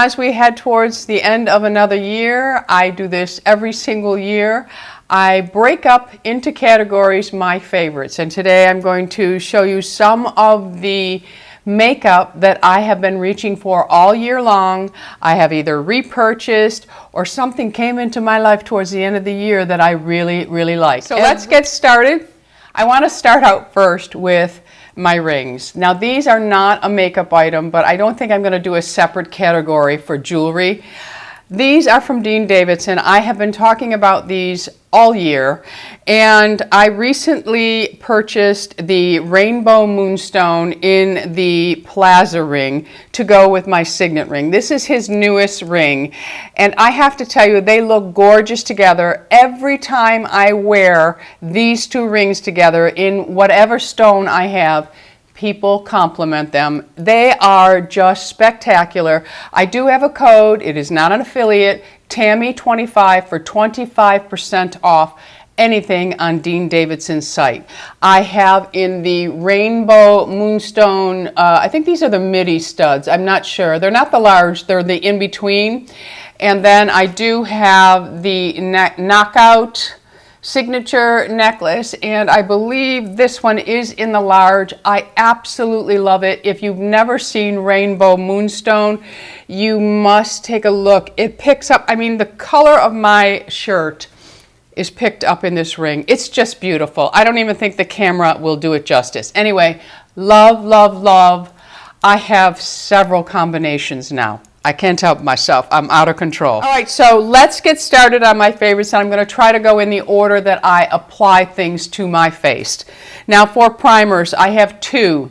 As we head towards the end of another year, I do this every single year. I break up into categories my favorites, and today I'm going to show you some of the makeup that I have been reaching for all year long. I have either repurchased or something came into my life towards the end of the year that I really like. So let's get started. I want to start out first with my rings. Now these are not a makeup item, but I don't think I'm going to do a separate category for jewelry. These are from Dean Davidson. I have been talking about these all year, and I recently purchased the Rainbow Moonstone in the Plaza ring to go with my signet ring. This is his newest ring, and I have to tell you, they look gorgeous together. Every time I wear these two rings together in whatever stone I have, people compliment them. They are just spectacular. I do have a code. It is not an affiliate. Tammy 25 for 25% off anything on Dean Davidson's site. I have in the Rainbow Moonstone, I think these are the midi studs. I'm not sure. They're not the large. They're the in-between. And then I do have the Knockout signature necklace, and I believe this one is in the large. I absolutely love it. If you've never seen Rainbow Moonstone, you must take a look. It picks up, I mean, the color of my shirt is picked up in this ring. It's just beautiful. I don't even think the camera will do it justice. Anyway, love. I have several combinations now. I can't help myself. I'm out of control. All right, so let's get started on my favorites, and I'm going to try to go in the order that I apply things to my face. Now for primers, I have two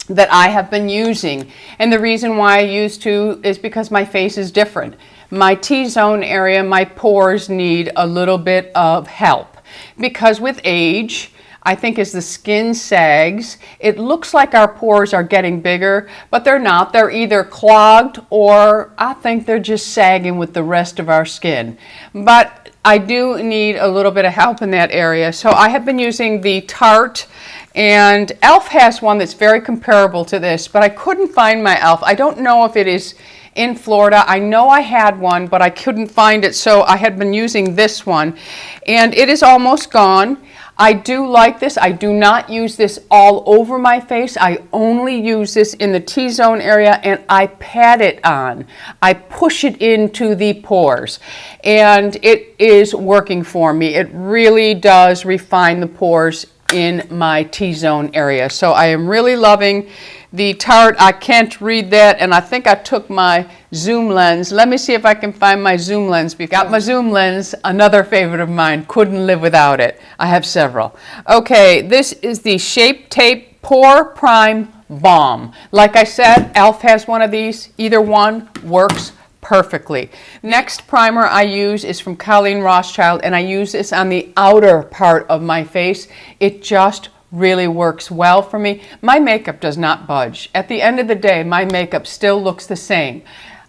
that I have been using, and the reason why I use two is because my face is different. My T-zone area, my pores need a little bit of help because with age, I think as the skin sags, it looks like our pores are getting bigger, but they're not. They're either clogged or I think they're just sagging with the rest of our skin. But I do need a little bit of help in that area. So I have been using the Tarte, and e.l.f. has one that's very comparable to this, but I couldn't find my e.l.f. I don't know if it is in Florida. I know I had one, but I couldn't find it, so I had been using this one, and it is almost gone. I do like this. I do not use this all over my face. I only use this in the T-zone area, and I pat it on. I push it into the pores, and it is working for me. It really does refine the pores in my T-zone area. So I am really loving the Tarte. I can't read that, and I think I took my zoom lens. Let me see if I can find my zoom lens. Got my zoom lens, another favorite of mine. Couldn't live without it. I have several. Okay, this is the Shape Tape Pore Prime Balm. Like I said, e.l.f. has one of these. Either one works perfectly. Next primer I use is from Colleen Rothschild, and I use this on the outer part of my face. It just really works well for me. My makeup does not budge. At the end of the day, my makeup still looks the same.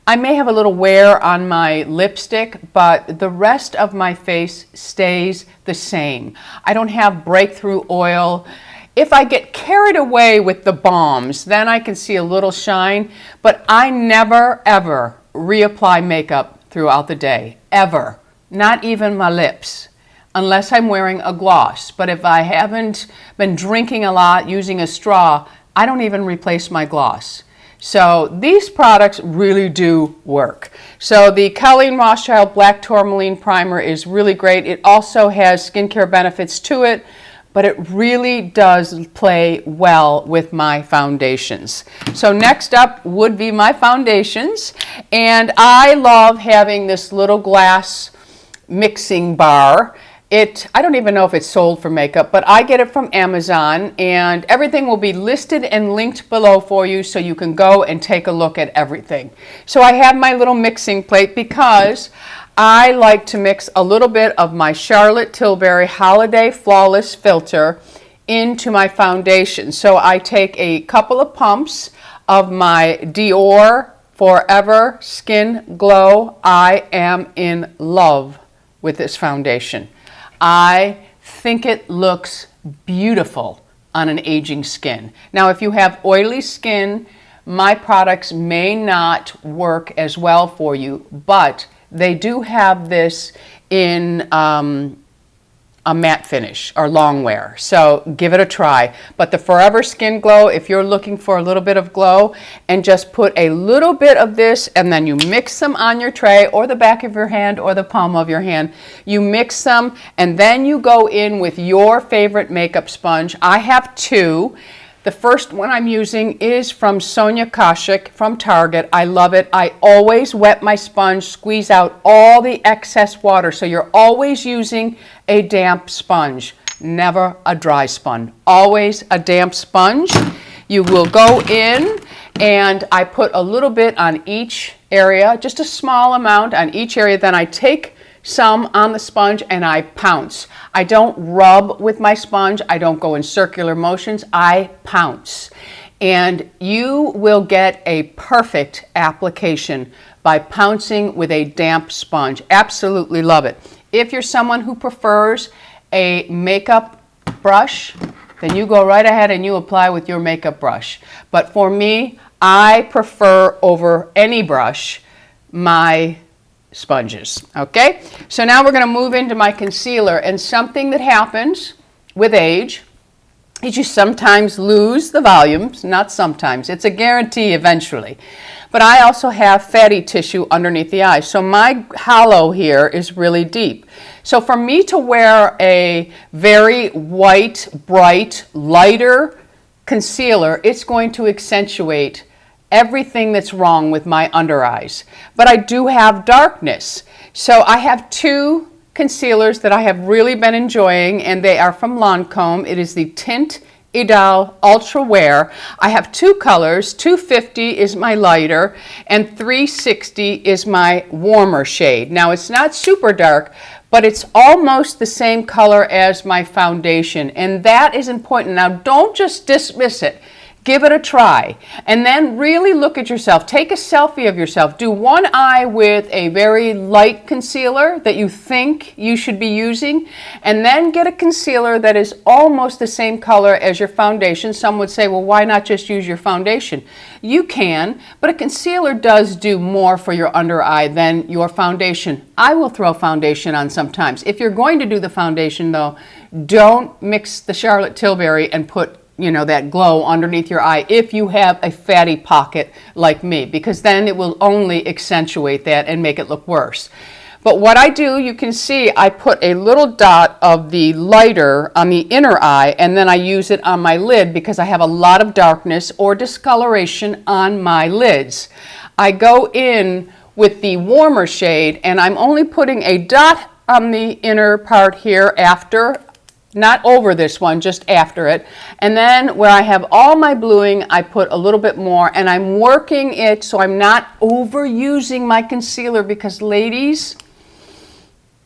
I may have a little wear on my lipstick, but the rest of my face stays the same. I don't have breakthrough oil. If I get carried away with the balms, then I can see a little shine, but I never ever reapply makeup throughout the day, ever. Not even my lips, unless I'm wearing a gloss. But if I haven't been drinking a lot, using a straw, I don't even replace my gloss. So these products really do work. So the Colleen Rothschild Black Tourmaline Primer is really great. It also has skincare benefits to it, but it really does play well with my foundations. So next up would be my foundations, and I love having this little glass mixing bar. I don't even know if it's sold for makeup, but I get it from Amazon, and everything will be listed and linked below for you so you can go and take a look at everything. So I have my little mixing plate because I like to mix a little bit of my Charlotte Tilbury Holiday Flawless Filter into my foundation. So I take a couple of pumps of my Dior Forever Skin Glow. I am in love with this foundation. I think it looks beautiful on an aging skin. Now, if you have oily skin, my products may not work as well for you, but they do have this in a matte finish or long wear, so give it a try. But the Forever Skin Glow, if you're looking for a little bit of glow, and just put a little bit of this and then you mix them on your tray or the back of your hand or the palm of your hand. You mix them and then you go in with your favorite makeup sponge. I have two. The first one I'm using is from Sonja Kashuk from Target. I love it. I always wet my sponge, squeeze out all the excess water. So you're always using a damp sponge, never a dry sponge. Always a damp sponge. You will go in and I put a little bit on each area, just a small amount on each area. Then I take some on the sponge and I pounce. I don't rub with my sponge. I don't go in circular motions. I pounce. And you will get a perfect application by pouncing with a damp sponge. Absolutely love it. If you're someone who prefers a makeup brush, then you go right ahead and you apply with your makeup brush. But for me, I prefer over any brush my sponges. Okay, so now we're going to move into my concealer, and something that happens with age is you sometimes lose the volumes. Not sometimes, it's a guarantee eventually. But I also have fatty tissue underneath the eye, so my hollow here is really deep. So for me to wear a very white, bright, lighter concealer, it's going to accentuate everything that's wrong with my under eyes. But I do have darkness. So I have two concealers that I have really been enjoying, and they are from Lancome. It is the Tint Idole Ultra Wear. I have two colors. 250 is my lighter and 360 is my warmer shade. Now it's not super dark, but it's almost the same color as my foundation, and that is important. Now don't just dismiss it. Give it a try, and then really look at yourself. Take a selfie of yourself. Do one eye with a very light concealer that you think you should be using, and then get a concealer that is almost the same color as your foundation. Some would say, well, why not just use your foundation? You can, but a concealer does do more for your under eye than your foundation. I will throw foundation on sometimes. If you're going to do the foundation, though, don't mix the Charlotte Tilbury and put that glow underneath your eye if you have a fatty pocket like me, because then it will only accentuate that and make it look worse. But what I do, you can see I put a little dot of the lighter on the inner eye, and then I use it on my lid because I have a lot of darkness or discoloration on my lids. I go in with the warmer shade, and I'm only putting a dot on the inner part here after, not over this one, just after it. And then where I have all my bluing, I put a little bit more, and I'm working it so I'm not overusing my concealer, because ladies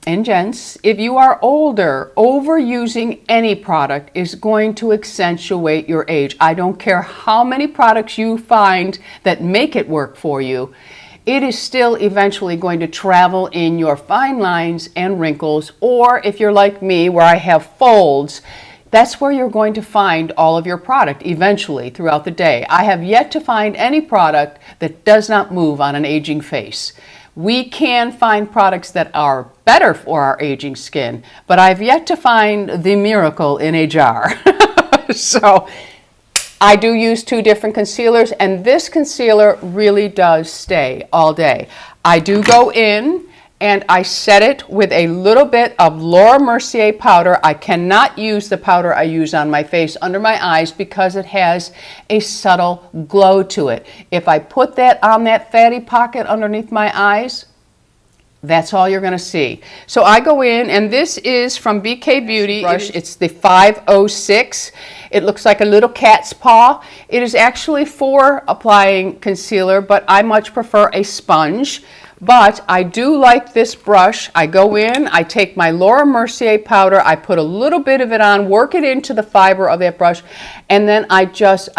and gents, if you are older, overusing any product is going to accentuate your age. I don't care how many products you find that make it work for you. It is still eventually going to travel in your fine lines and wrinkles, or if you're like me where I have folds, that's where you're going to find all of your product eventually throughout the day. I have yet to find any product that does not move on an aging face. We can find products that are better for our aging skin, but I've yet to find the miracle in a jar. So I do use two different concealers, and this concealer really does stay all day. I do go in and I set it with a little bit of Laura Mercier powder. I cannot use the powder I use on my face under my eyes because it has a subtle glow to it. If I put that on that fatty pocket underneath my eyes, that's all you're going to see. So I go in, and this is from BK Beauty brush. It's the 506. It looks like a little cat's paw. It is actually for applying concealer, but I much prefer a sponge. But I do like this brush. I go in, I take my Laura Mercier powder, I put a little bit of it on, work it into the fiber of that brush, and then I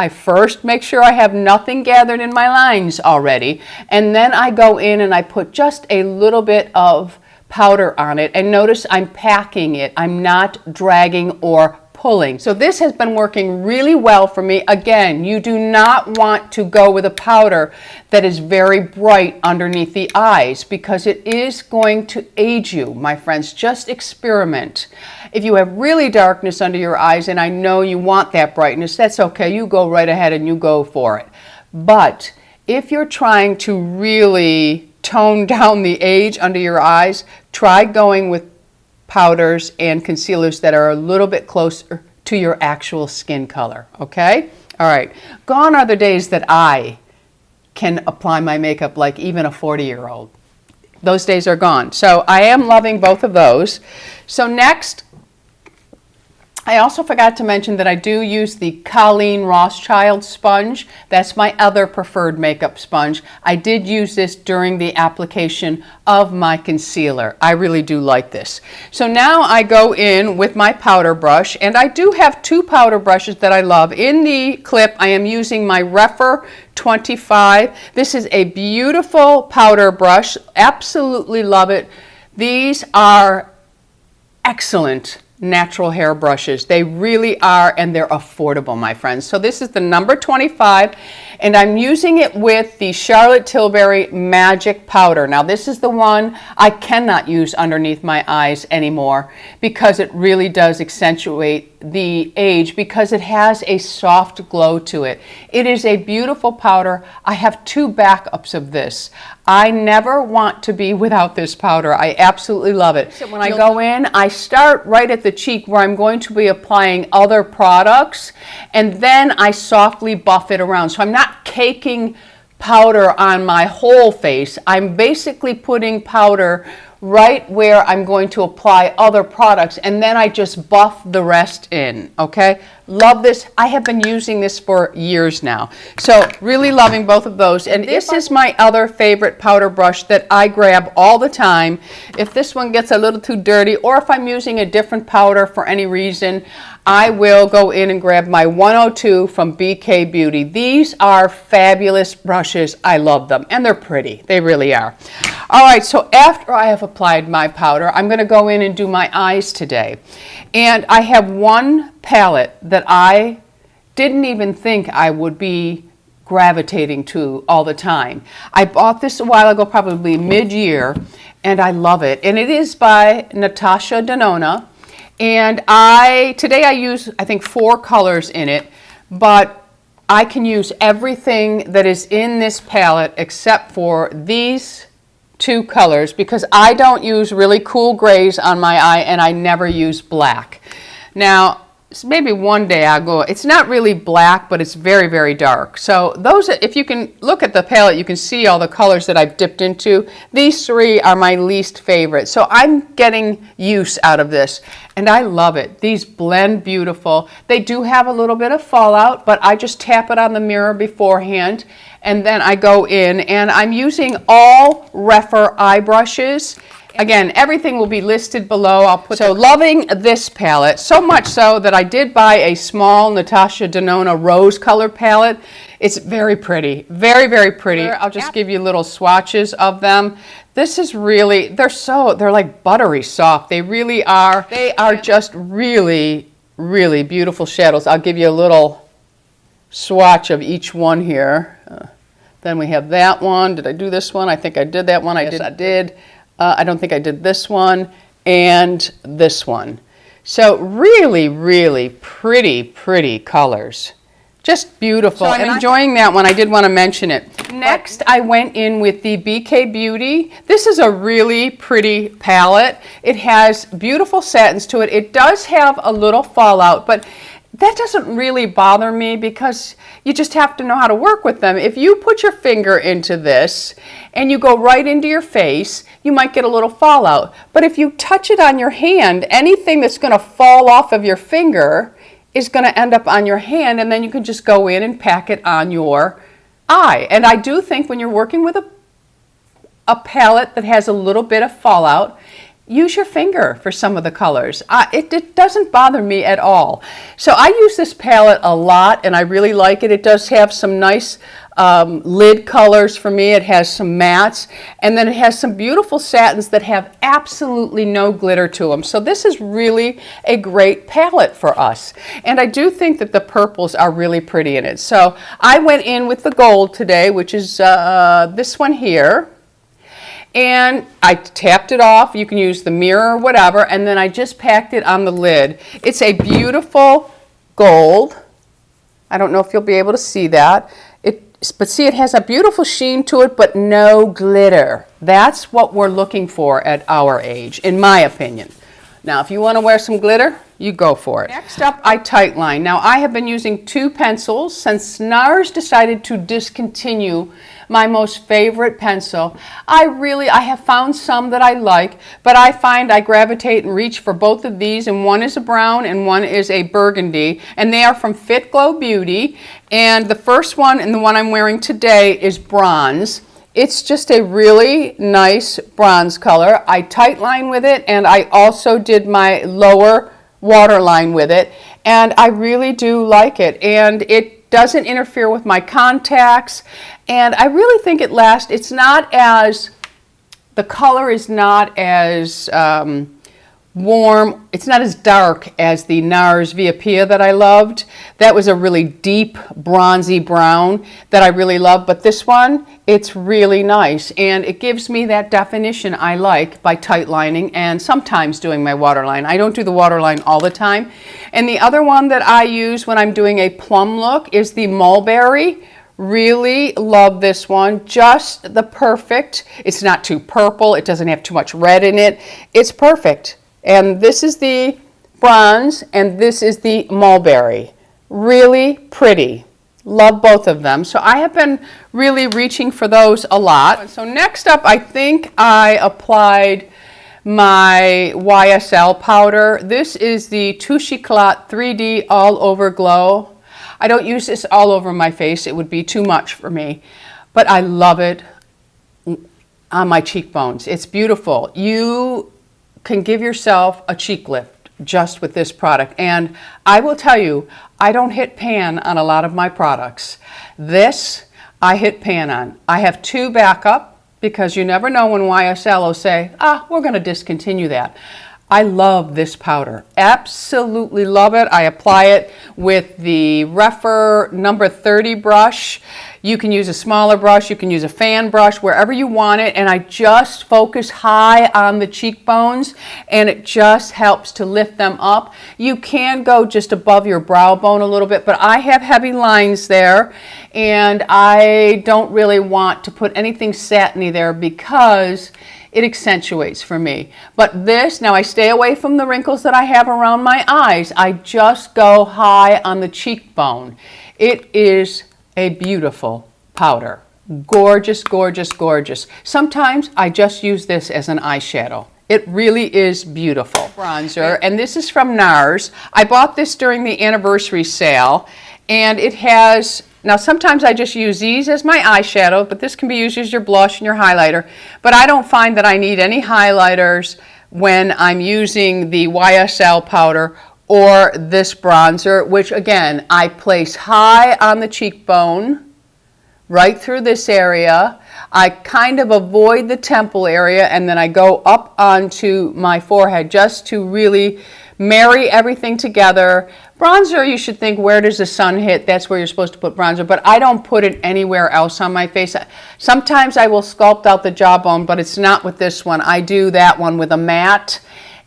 first make sure I have nothing gathered in my lines already, and then I go in and I put just a little bit of powder on it, and notice I'm packing it. I'm not dragging or pulling. So this has been working really well for me. Again, you do not want to go with a powder that is very bright underneath the eyes because it is going to age you, my friends. Just experiment. If you have really darkness under your eyes, and I know you want that brightness, that's okay. You go right ahead and you go for it. But if you're trying to really tone down the age under your eyes, try going with powders and concealers that are a little bit closer to your actual skin color, okay? All right, gone are the days that I can apply my makeup like even a 40-year-old. Those days are gone. So I am loving both of those. So next, I also forgot to mention that I do use the Colleen Rothschild sponge. That's my other preferred makeup sponge. I did use this during the application of my concealer. I really do like this. So now I go in with my powder brush, and I do have two powder brushes that I love. In the clip, I am using my Rephr 25. This is a beautiful powder brush. Absolutely love it. These are excellent natural hair brushes. They really are, and they're affordable, my friends. So this is the number 25, and I'm using it with the Charlotte Tilbury Magic Powder. Now this is the one I cannot use underneath my eyes anymore because it really does accentuate the age because it has a soft glow to it. It is a beautiful powder. I have two backups of this. I never want to be without this powder. I absolutely love it. So when I go in, I start right at the cheek where I'm going to be applying other products, and then I softly buff it around. So I'm not caking powder on my whole face. I'm basically putting powder right where I'm going to apply other products, and then I just buff the rest in, okay? Love this. I have been using this for years now. So really loving both of those. And this is my other favorite powder brush that I grab all the time. If this one gets a little too dirty, or if I'm using a different powder for any reason, I will go in and grab my 102 from BK Beauty. These are fabulous brushes. I love them, and they're pretty. They really are. All right, so after I have applied my powder, I'm going to go in and do my eyes today. And I have one palette that I didn't even think I would be gravitating to all the time. I bought this a while ago, probably mid-year, and I love it. And it is by Natasha Denona. And today I use, I think, 4 colors in it, but I can use everything that is in this palette except for these 2 colors because I don't use really cool grays on my eye, and I never use black. Now, maybe one day I'll go, it's not really black, but it's very, very dark. So those, if you can look at the palette, you can see all the colors that I've dipped into. These 3 are my least favorite. So I'm getting use out of this, and I love it. These blend beautiful. They do have a little bit of fallout, but I just tap it on the mirror beforehand, and then I go in, and I'm using all Rephr eye brushes. Again, everything will be listed below. I'll put so loving this palette, so much so that I did buy a small Natasha Denona rose color palette. It's very pretty, very, very pretty. I'll just give you little swatches of them. This is really, they're like buttery soft. They really are. They are just really, really beautiful shadows. I'll give you a little swatch of each one here. Then we have that one. Did I do this one? I think I did that one. I did. I don't think I did this one, and this one. So really, really pretty, pretty colors. Just beautiful. So I'm enjoying that one. I did want to mention it. Next, I went in with the BK Beauty. This is a really pretty palette. It has beautiful satins to it. It does have a little fallout, but that doesn't really bother me because you just have to know how to work with them. If you put your finger into this and you go right into your face, you might get a little fallout. But if you touch it on your hand, anything that's going to fall off of your finger is going to end up on your hand, and then you can just go in and pack it on your eye. And I do think when you're working with a palette that has a little bit of fallout, use your finger for some of the colors. It doesn't bother me at all. So I use this palette a lot, and I really like it. It does have some nice lid colors for me. It has some mattes, and then it has some beautiful satins that have absolutely no glitter to them. So this is really a great palette for us. And I do think that the purples are really pretty in it. So I went in with the gold today, which is this one here. And I tapped it off. You can use the mirror or whatever, and then I just packed it on the lid. It's a beautiful gold. I don't know if you'll be able to see that. But see, it has a beautiful sheen to it, but no glitter. That's what we're looking for at our age, in my opinion. Now, if you want to wear some glitter, you go for it. Next up, I tightline. Now, I have been using 2 pencils since NARS decided to discontinue my most favorite pencil. I have found some that I like, but I find I gravitate and reach for both of these, and one is a brown and one is a burgundy, and they are from Fit Glow Beauty. And the first one, and the one I'm wearing today, is bronze. It's just a really nice bronze color. I tightline with it, and I also did my lower waterline with it, and I really do like it. And it doesn't interfere with my contacts, and I really think it lasts. It's not as, the color is not as warm, it's not as dark as the NARS Via Pia that I loved. That was a really deep bronzy brown that I really love, but this one, it's really nice, and it gives me that definition I like by tightlining and sometimes doing my waterline. I don't do the waterline all the time. And the other one that I use when I'm doing a plum look is the mulberry. Really love this one. Just the perfect. It's not too purple. It doesn't have too much red in it. It's perfect. And this is the bronze, and this is the mulberry. Really pretty. Love both of them. So I have been really reaching for those a lot. So next up, I think I applied my YSL powder. This is the Touche Éclat 3D All Over Glow. I don't use this all over my face. It would be too much for me. But I love it on my cheekbones. It's beautiful. You can give yourself a cheek lift just with this product. And I will tell you, I don't hit pan on a lot of my products. This, I hit pan on. I have 2 backup because you never know when YSL will say, we're going to discontinue that. I love this powder. Absolutely love it. I apply it with the Refer number 30 brush. You can use a smaller brush, you can use a fan brush, wherever you want it, and I just focus high on the cheekbones, and it just helps to lift them up. You can go just above your brow bone a little bit, but I have heavy lines there, and I don't really want to put anything satiny there because it accentuates for me. But this, now I stay away from the wrinkles that I have around my eyes. I just go high on the cheekbone. It is a beautiful powder. Gorgeous, gorgeous, gorgeous. Sometimes I just use this as an eyeshadow. It really is beautiful. Bronzer, and this is from NARS. I bought this during the anniversary sale, and it has, now sometimes I just use these as my eyeshadow, but this can be used as your blush and your highlighter. But I don't find that I need any highlighters when I'm using the YSL powder or this bronzer, which again, I place high on the cheekbone, right through this area. I kind of avoid the temple area, and then I go up onto my forehead just to really marry everything together. Bronzer, you should think, where does the sun hit? That's where you're supposed to put bronzer, but I don't put it anywhere else on my face. Sometimes I will sculpt out the jawbone, but it's not with this one. I do that one with a matte,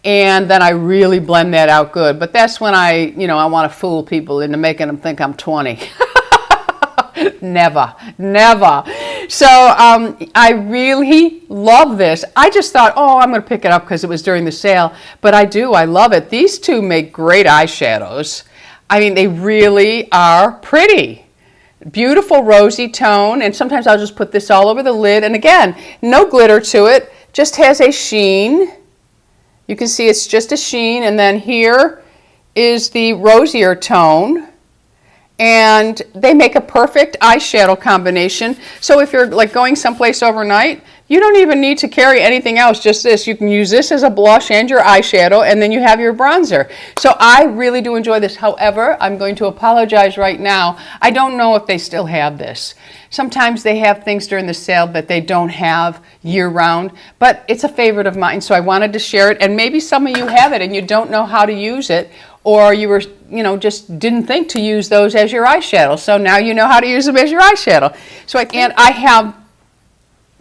and then I really blend that out good. But that's when I want to fool people into making them think I'm 20. Never, never. So I really love this. I just thought, I'm going to pick it up because it was during the sale. But I do. I love it. These 2 make great eyeshadows. I mean, they really are pretty. Beautiful rosy tone. And sometimes I'll just put this all over the lid. And again, no glitter to it. Just has a sheen. You can see it's just a sheen. And then here is the rosier tone. And they make a perfect eyeshadow combination. So if you're like going someplace overnight, you don't even need to carry anything else, just this. You can use this as a blush and your eyeshadow, and then you have your bronzer. So I really do enjoy this. However, I'm going to apologize right now. I don't know if they still have this. Sometimes they have things during the sale that they don't have year-round, but it's a favorite of mine, so I wanted to share it. And maybe some of you have it and you don't know how to use it, or you were, just didn't think to use those as your eyeshadow. So now you know how to use them as your eyeshadow. So I have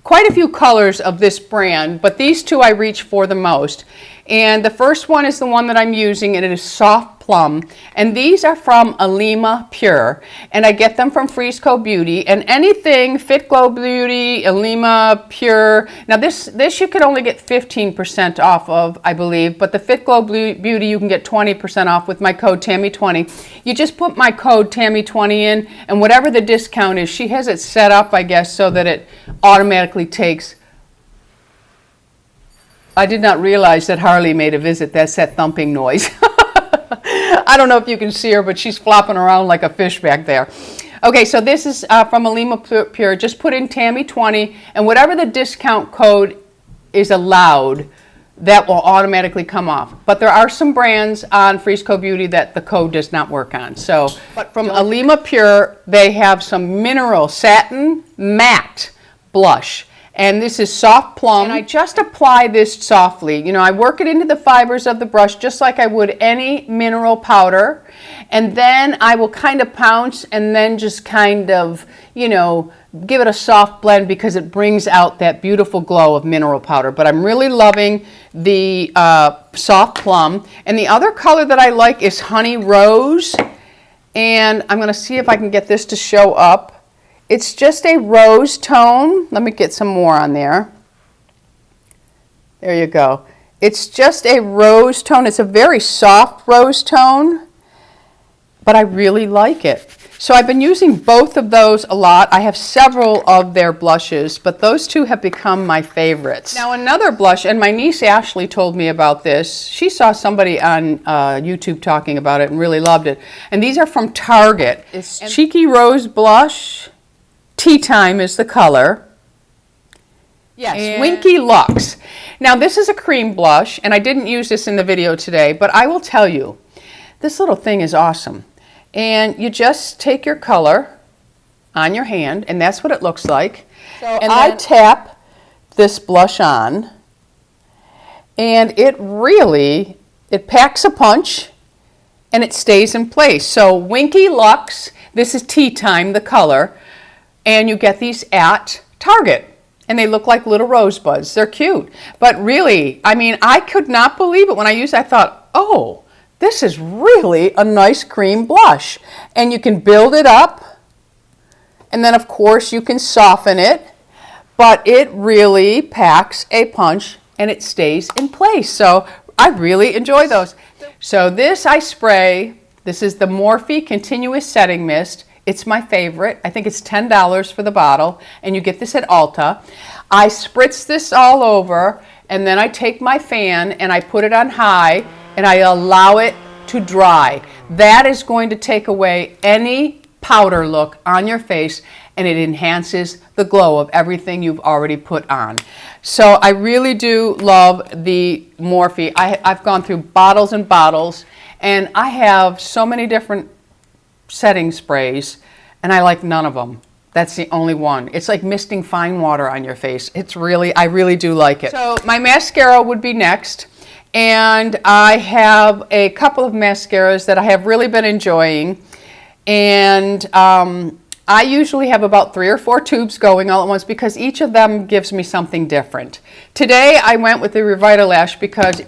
quite a few colors of this brand, but these two I reach for the most. And the first one is the one that I'm using, and it is Soft Plum. And these are from Alima Pure. And I get them from Frisco Beauty. And anything Fit Glow Beauty, Alima Pure. Now this you can only get 15% off of, I believe. But the Fit Glow Beauty you can get 20% off with my code Tammy20. You just put my code Tammy20 in, and whatever the discount is, she has it set up, I guess, so that it automatically takes. I did not realize that Harley made a visit. That's that thumping noise. I don't know if you can see her, but she's flopping around like a fish back there. Okay, so this is from Alima Pure. Just put in Tammy20, and whatever the discount code is allowed, that will automatically come off. But there are some brands on Frisco Beauty that the code does not work on. So, but from Alima Pure, they have some mineral satin matte blush. And this is Soft Plum. And I just apply this softly. I work it into the fibers of the brush just like I would any mineral powder. And then I will kind of pounce and then just kind of, give it a soft blend because it brings out that beautiful glow of mineral powder. But I'm really loving the Soft Plum. And the other color that I like is Honey Rose. And I'm going to see if I can get this to show up. It's just a rose tone. Let me get some more on there. There you go. It's just a rose tone. It's a very soft rose tone, but I really like it. So I've been using both of those a lot. I have several of their blushes, but those two have become my favorites. Now another blush, and my niece Ashley told me about this. She saw somebody on YouTube talking about it and really loved it. And these are from Target. It's Cheeky Rose Blush. Tea Time is the color. Yes, and Winky Luxe. Now this is a cream blush, and I didn't use this in the video today, but I will tell you, this little thing is awesome. And you just take your color on your hand, and that's what it looks like. So and I tap this blush on, and it packs a punch, and it stays in place. So Winky Luxe, this is Tea Time, the color. And you get these at Target. And they look like little rosebuds. They're cute. But really, I could not believe it when I used it. I thought, oh, this is really a nice cream blush. And you can build it up. And then, of course, you can soften it. But it really packs a punch and it stays in place. So I really enjoy those. So this I spray. This is the Morphe Continuous Setting Mist. It's my favorite. I think it's $10 for the bottle, and you get this at Ulta. I spritz this all over, and then I take my fan and I put it on high, and I allow it to dry. That is going to take away any powder look on your face, and it enhances the glow of everything you've already put on. So I really do love the Morphe. I've gone through bottles and bottles, and I have so many different setting sprays, and I like none of them. That's the only one. It's like misting fine water on your face. I really do like it. So my mascara would be next, and I have a couple of mascaras that I have really been enjoying, and I usually have about 3 or 4 tubes going all at once because each of them gives me something different. Today I went with the Revitalash because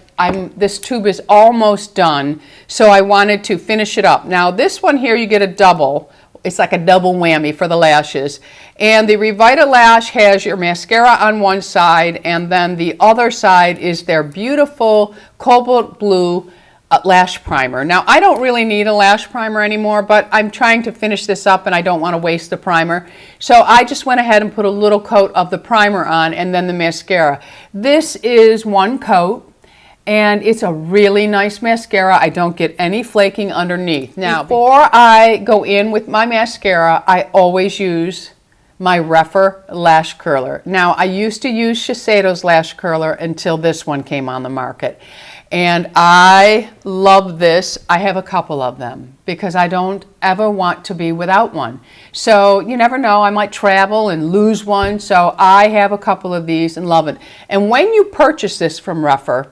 this tube is almost done, so I wanted to finish it up. Now this one here you get a double. It's like a double whammy for the lashes. And the Revitalash has your mascara on one side, and then the other side is their beautiful cobalt blue lash primer. Now I don't really need a lash primer anymore, but I'm trying to finish this up and I don't want to waste the primer. So I just went ahead and put a little coat of the primer on and then the mascara. This is one coat, and it's a really nice mascara. I don't get any flaking underneath. Now before I go in with my mascara, I always use my Rephr Lash Curler. Now, I used to use Shiseido's Lash Curler until this one came on the market. And I love this. I have a couple of them because I don't ever want to be without one. So you never know, I might travel and lose one. So I have a couple of these and love it. And when you purchase this from Rephr,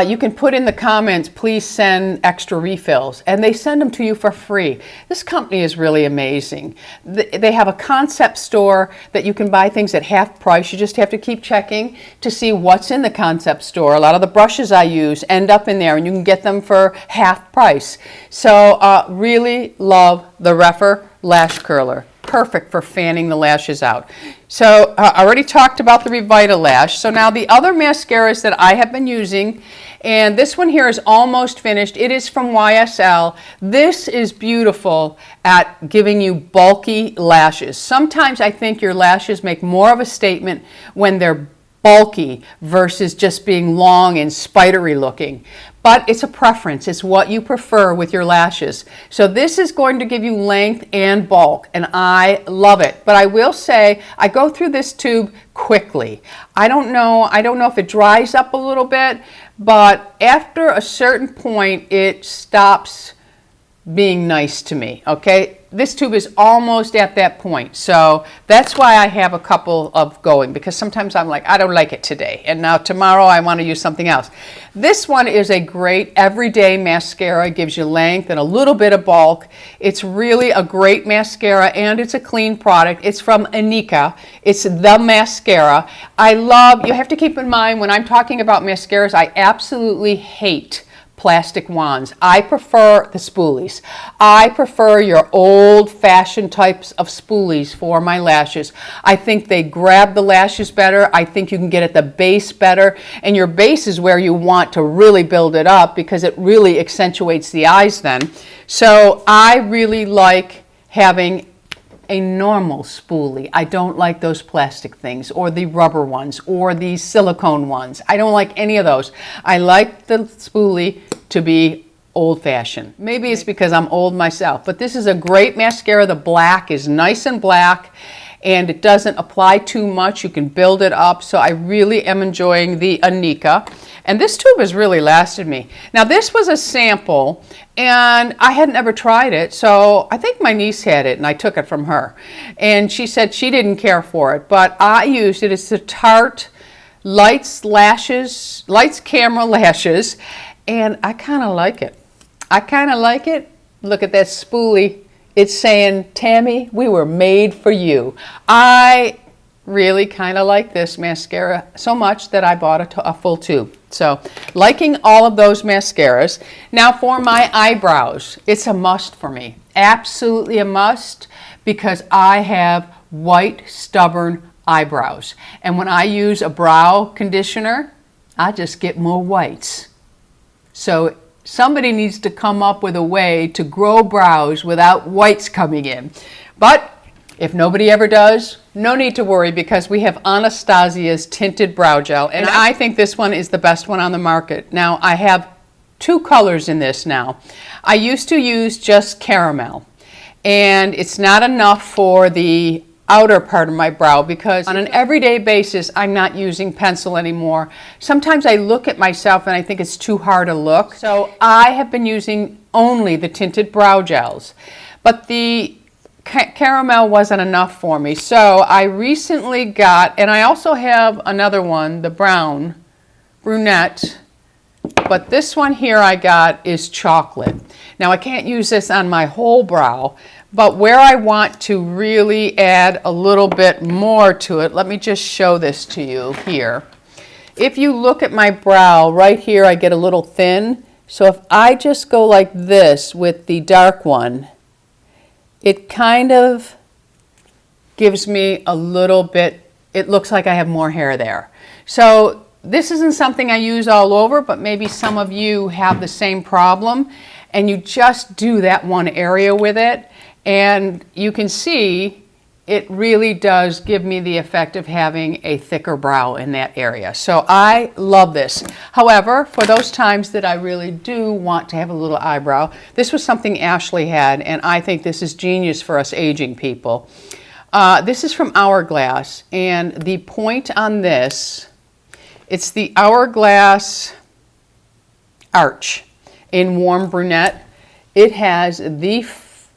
you can put in the comments, please send extra refills, and they send them to you for free. This company is really amazing. They have a concept store that you can buy things at half price. You just have to keep checking to see what's in the concept store. A lot of the brushes I use end up in there, and you can get them for half price. So really love the Rephr Lash Curler. Perfect for fanning the lashes out. So I already talked about the Revitalash. So now the other mascaras that I have been using, and this one here is almost finished. It is from YSL. This is beautiful at giving you bulky lashes. Sometimes I think your lashes make more of a statement when they're bulky versus just being long and spidery looking. But it's a preference. It's what you prefer with your lashes. So this is going to give you length and bulk, and I love it. But I will say, I go through this tube quickly. I don't know if it dries up a little bit, but after a certain point, it stops being nice to me, okay? This tube is almost at that point, so that's why I have a couple of going, because sometimes I'm like, I don't like it today, and now tomorrow I want to use something else. This one is a great everyday mascara. It gives you length and a little bit of bulk. It's really a great mascara, and it's a clean product. It's from Anika. It's the mascara. I love, you have to keep in mind when I'm talking about mascaras, I absolutely hate plastic wands. I prefer the spoolies. I prefer your old-fashioned types of spoolies for my lashes. I think they grab the lashes better. I think you can get at the base better, and your base is where you want to really build it up because it really accentuates the eyes then. So I really like having a normal spoolie. I don't like those plastic things or the rubber ones or the silicone ones. I don't like any of those. I like the spoolie to be old-fashioned. Maybe it's because I'm old myself, but this is a great mascara. The black is nice and black, and it doesn't apply too much. You can build it up, so I really am enjoying the Anika. And this tube has really lasted me. Now, this was a sample, and I hadn't ever tried it, so I think my niece had it, and I took it from her. And she said she didn't care for it, but I used it. It's the Tarte Lights Camera Lashes, and I kind of like it. I kind of like it. Look at that spoolie. It's saying, Tammy, we were made for you. I really kind of like this mascara so much that I bought a full tube. So, liking all of those mascaras. Now for my eyebrows, it's a must for me. Absolutely a must, because I have white, stubborn eyebrows. And when I use a brow conditioner, I just get more whites. So somebody needs to come up with a way to grow brows without whites coming in. But if nobody ever does, no need to worry, because we have Anastasia's Tinted Brow Gel, and I think this one is the best one on the market. Now, I have two colors in this now. I used to use just caramel, and it's not enough for the outer part of my brow, because on an everyday basis, I'm not using pencil anymore. Sometimes I look at myself and I think it's too hard to look. So I have been using only the Tinted Brow Gels, but the caramel wasn't enough for me. So I recently got, and I also have another one, the brunette, but this one here I got is chocolate. Now I can't use this on my whole brow, but where I want to really add a little bit more to it, let me just show this to you here. If you look at my brow, right here I get a little thin. So if I just go like this with the dark one, it kind of gives me a little bit, it looks like I have more hair there. So this isn't something I use all over, but maybe some of you have the same problem, and you just do that one area with it. And you can see it really does give me the effect of having a thicker brow in that area. So I love this. However, for those times that I really do want to have a little eyebrow, this was something Ashley had, and I think this is genius for us aging people. This is from Hourglass, and the point on this, it's the Hourglass Arch in Warm Brunette. It has the,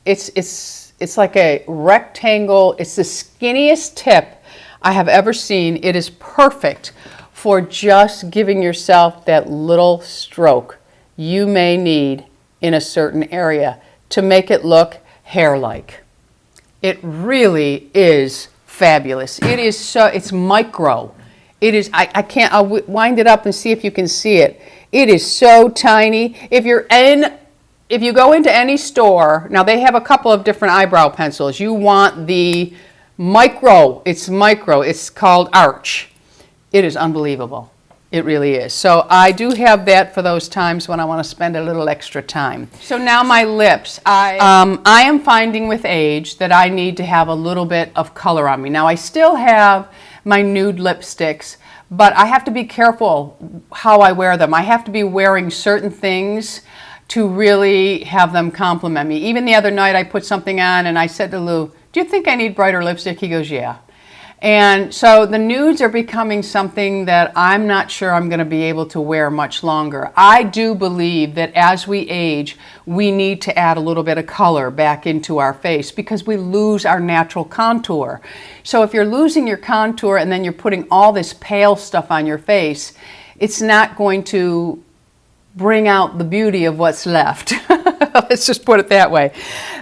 it's like a rectangle, it's the skinniest tip I have ever seen. It is perfect for just giving yourself that little stroke you may need in a certain area to make it look hair-like. It really is fabulous. It is so, it's micro. It is, I'll wind it up and see if you can see it. It is so tiny. If you go into any store, now they have a couple of different eyebrow pencils. You want the micro, it's called Arch. It is unbelievable. It really is. So I do have that for those times when I want to spend a little extra time. So now my lips. I am finding with age that I need to have a little bit of color on me. Now I still have my nude lipsticks, but I have to be careful how I wear them. I have to be wearing certain things to really have them compliment me. Even the other night I put something on and I said to Lou, do you think I need brighter lipstick? He goes, yeah. And so the nudes are becoming something that I'm not sure I'm going to be able to wear much longer. I do believe that as we age, we need to add a little bit of color back into our face because we lose our natural contour. So if you're losing your contour and then you're putting all this pale stuff on your face, it's not going to bring out the beauty of what's left. Let's just put it that way.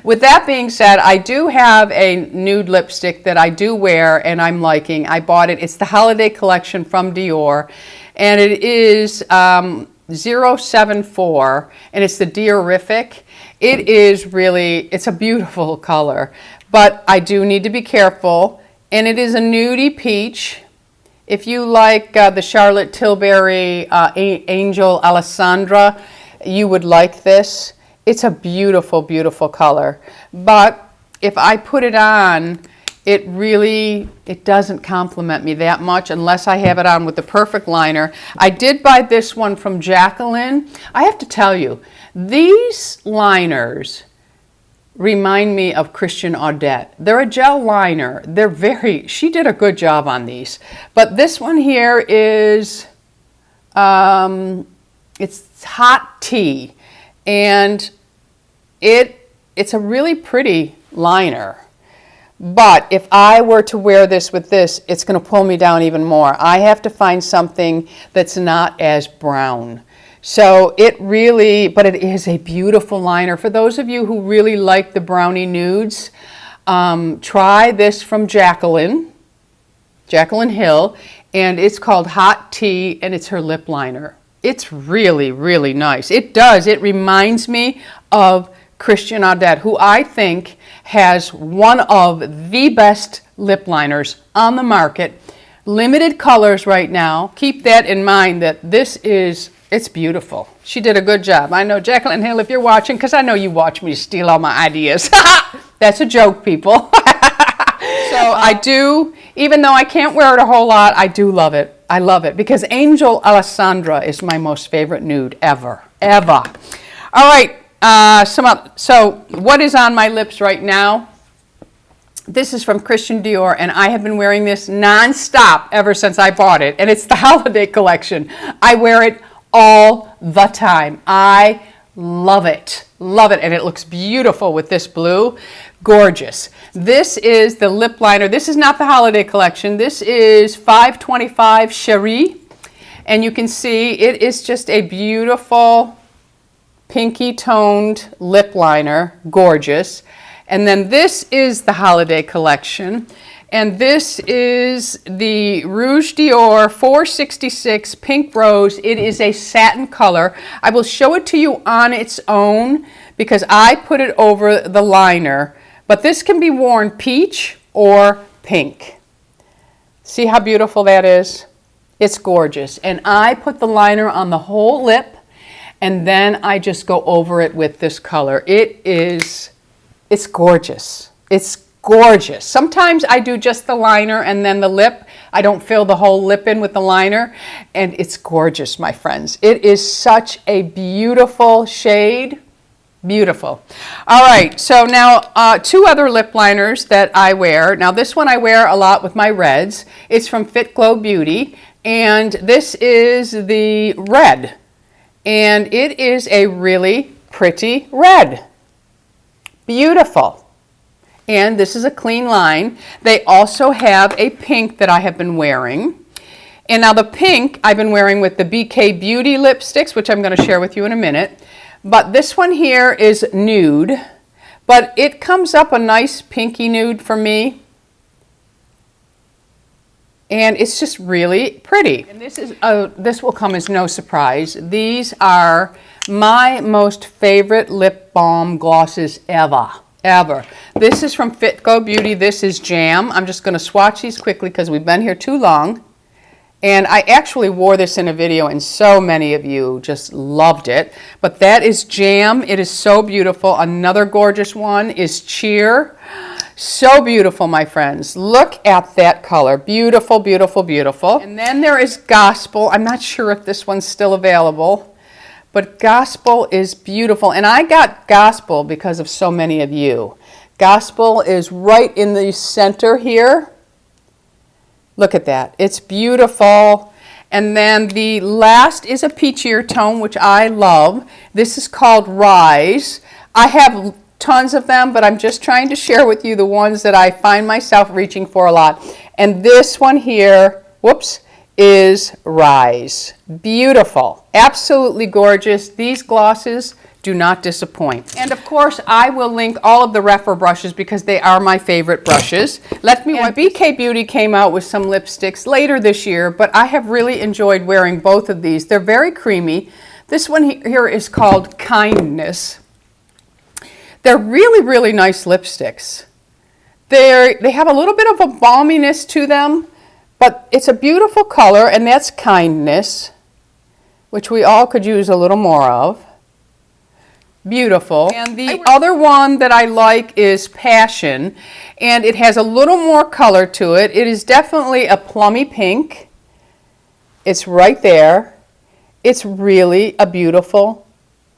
With that being said, I do have a nude lipstick that I do wear and I'm liking. I bought it. It's the holiday collection from Dior, and it is 074, and it's the Diorific. It is really, it's a beautiful color, but I do need to be careful, and it is a nudie peach. If you like the Charlotte Tilbury Angel Alessandra, you would like this. It's a beautiful, beautiful color. But if I put it on, it doesn't compliment me that much unless I have it on with the perfect liner. I did buy this one from Jacqueline. I have to tell you, these liners remind me of Christian Audette. They're a gel liner. She did a good job on these. But this one here is, it's hot tea. And it's a really pretty liner. But if I were to wear this with this, it's going to pull me down even more. I have to find something that's not as brown. So it is a beautiful liner. For those of you who really like the brownie nudes, try this from Jacqueline Hill, and it's called Hot Tea, and it's her lip liner. It's really, really nice. It reminds me of Christian Audette, who I think has one of the best lip liners on the market. Limited colors right now. Keep that in mind that it's beautiful. She did a good job. I know, Jacqueline Hill, if you're watching, because I know you watch me steal all my ideas. That's a joke, people. So I do, even though I can't wear it a whole lot, I do love it. I love it because Angel Alessandra is my most favorite nude ever. All right, so what is on my lips right now? This is from Christian Dior, and I have been wearing this non-stop ever since I bought it, and it's the holiday collection. I wear it all the time. I love it, and it looks beautiful with this blue. Gorgeous. This is the lip liner. This is not the holiday collection. This is 525 Cherie, and you can see it is just a beautiful pinky toned lip liner. Gorgeous. And then this is the holiday collection, and this is the Rouge Dior 466 Pink Rose. It is a satin color. I will show it to you on its own because I put it over the liner, but this can be worn peach or pink. See how beautiful that is? It's gorgeous. And I put the liner on the whole lip, and then I just go over it with this color. It's gorgeous. It's gorgeous. Sometimes I do just the liner and then the lip. I don't fill the whole lip in with the liner, and it's gorgeous, my friends. It is such a beautiful shade. Beautiful. All right, so now two other lip liners that I wear. Now this one I wear a lot with my reds. It's from Fit Glow Beauty, and this is the red. And it is a really pretty red. Beautiful. And this is a clean line. They also have a pink that I have been wearing. And now the pink I've been wearing with the BK Beauty lipsticks, which I'm going to share with you in a minute. But this one here is nude, but it comes up a nice pinky nude for me. And it's just really pretty. And this is this will come as no surprise. These are my most favorite lip balm glosses ever. This is from Fit Glow Beauty. This is Jam. I'm just going to swatch these quickly because we've been here too long. And I actually wore this in a video and so many of you just loved it. But that is Jam. It is so beautiful. Another gorgeous one is Cheer. So beautiful, my friends. Look at that color. Beautiful, beautiful, beautiful. And then there is Gospel. I'm not sure if this one's still available, but Gospel is beautiful. And I got Gospel because of so many of you. Gospel is right in the center here. Look at that. It's beautiful. And then the last is a peachier tone, which I love. This is called Rise. I have tons of them, but I'm just trying to share with you the ones that I find myself reaching for a lot. And this one here, whoops, is Rise. Beautiful. Absolutely gorgeous. These glosses do not disappoint. And of course, I will link all of the Refer brushes because they are my favorite brushes. Let me wipe. BK Beauty came out with some lipsticks later this year, but I have really enjoyed wearing both of these. They're very creamy. This one here is called Kindness. They're really, really nice lipsticks. They have a little bit of a balminess to them, but it's a beautiful color, and that's Kindness, which we all could use a little more of. Beautiful. And the other one that I like is Passion, and it has a little more color to it. It is definitely a plummy pink. It's right there. It's really a beautiful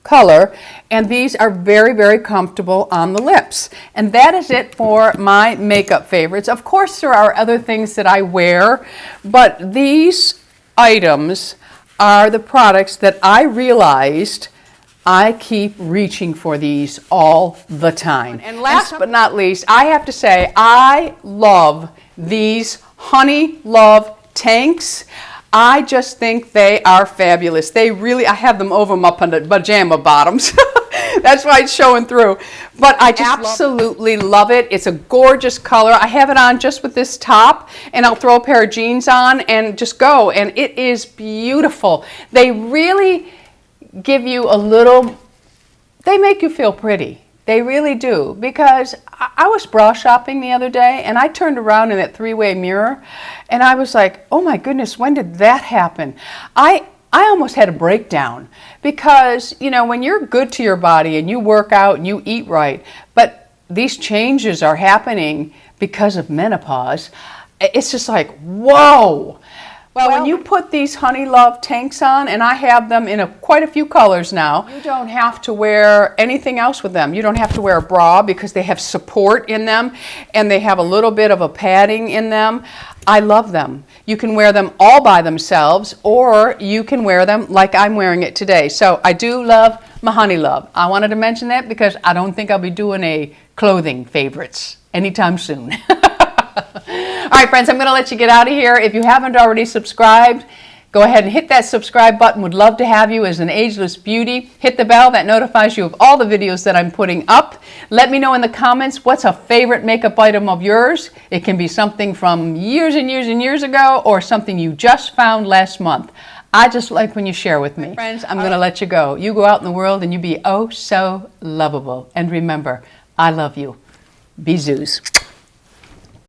color, and these are very, very comfortable on the lips. And that is it for my makeup favorites. Of course, there are other things that I wear, but these items are the products that I realized I keep reaching for these all the time. And last but not least, I have to say, I love these Honey Love tanks. I just think they are fabulous. They really, I have them over my pajama bottoms. That's why it's showing through. But I just absolutely love it. It's a gorgeous color. I have it on just with this top, and I'll throw a pair of jeans on and just go. And it is beautiful. They really give you a little, they make you feel pretty. They really do, because I was bra shopping the other day and I turned around in that three-way mirror and I was like, oh my goodness, when did that happen? I almost had a breakdown, because, you know, when you're good to your body and you work out and you eat right, but these changes are happening because of menopause, it's just like, whoa. Well, when you put these Honey Love tanks on, and I have them in quite a few colors now, you don't have to wear anything else with them. You don't have to wear a bra because they have support in them and they have a little bit of a padding in them. I love them. You can wear them all by themselves, or you can wear them like I'm wearing it today. So I do love my Honey Love. I wanted to mention that because I don't think I'll be doing a clothing favorites anytime soon. All right, friends, I'm going to let you get out of here. If you haven't already subscribed, go ahead and hit that subscribe button. Would love to have you as an ageless beauty. Hit the bell that notifies you of all the videos that I'm putting up. Let me know in the comments what's a favorite makeup item of yours. It can be something from years and years and years ago, or something you just found last month. I just like when you share with me. Friends, I'm going to let you go. You go out in the world and you be oh so lovable. And remember, I love you. BISOUS.